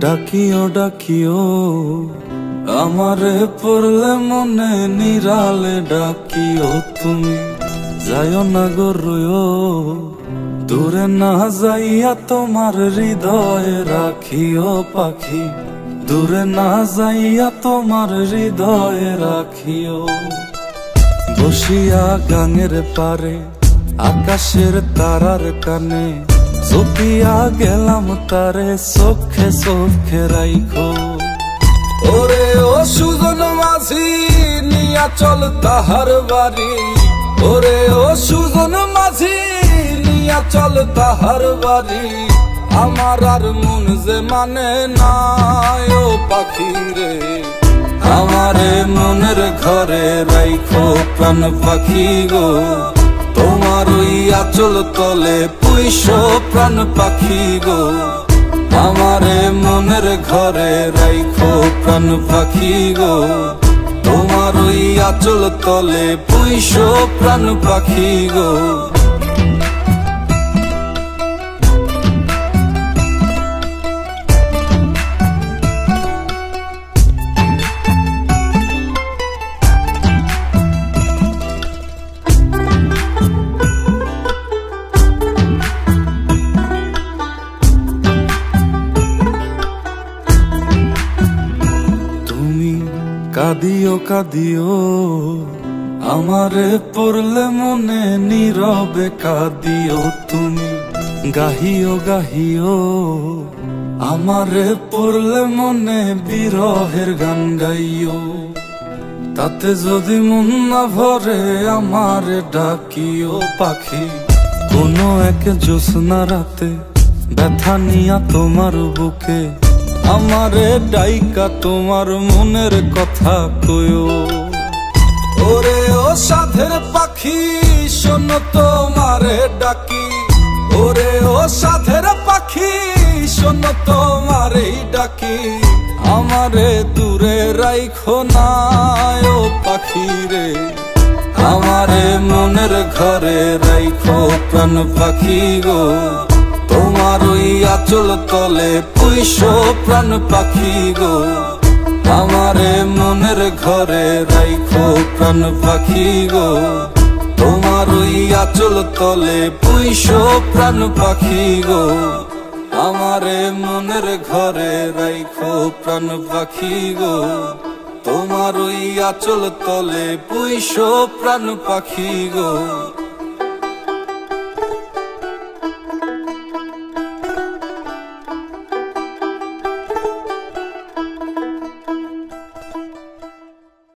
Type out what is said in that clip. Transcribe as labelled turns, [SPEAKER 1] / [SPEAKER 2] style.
[SPEAKER 1] ডাকিও ডাকিও আমারে পড়লে মনে নিরালে ডাকিও তুমি যাইও না গো রুইও দূরে না যাইয়া তোমার হৃদয়ে রাখিও পাখি দূরে না যাইয়া তোমার হৃদয়ে রাখিও বসিয়া গাঙের পারে আকাশের তারার কানে চপিয়া গেলাম তারে চোখে চোখে রাইখো ওরে ও সুজন মাঝি নিয়া চল তাহার বাড়ি ওরে ও সুজন মাঝি নিয়া চল তাহার বাড়ি আমার আর মন যে মানে না ও পাখি রে আমারে মনের ঘরে রাইখো প্রাণ পাখি গো তোমার ওই আঁচল তলে পুইশো প্রাণ পাখি গো আমারে মনের ঘরে রাইখো প্রাণ পাখি গো তোমার ওই আঁচল তলে পুইশো প্রাণ পাখি গো কাঁদিও কাঁদিও আমারে পড়লে মনে নীরবে কাঁদিও তুমি গাহিও গাহিও আমারে পড়লে মনে বিরহের গান গাইও তাতে যদি মন না ভরে আমারে ডাকিও পাখি কোনো এক জ্যোৎস্না রাতে ব্যথা নিয়া তোমার বুকে আমারে ডাইকা তোমার মনের কথা কয়ো ওরে ও সাধের পাখি শোনো তোমারে ডাকি ওরে ও সাধের পাখি শোনো তোমারে ডাকি আমারে দূরে রাইখো না ও পাখি রে আমারে মনের ঘরে রাইখো প্রাণ পাখি গো তোমার ওই আঁচল তলে পুইশো প্রাণ পাখি গো আমারে মনের ঘরে রাইখো প্রাণ পাখি গো তোমার ওই আঁচল তলে পুইশো প্রাণ পাখি গো আমারে মনের ঘরে রাইখো প্রাণ পাখি গো তোমার ওই আঁচল তলে পুইশো প্রাণ পাখি গো।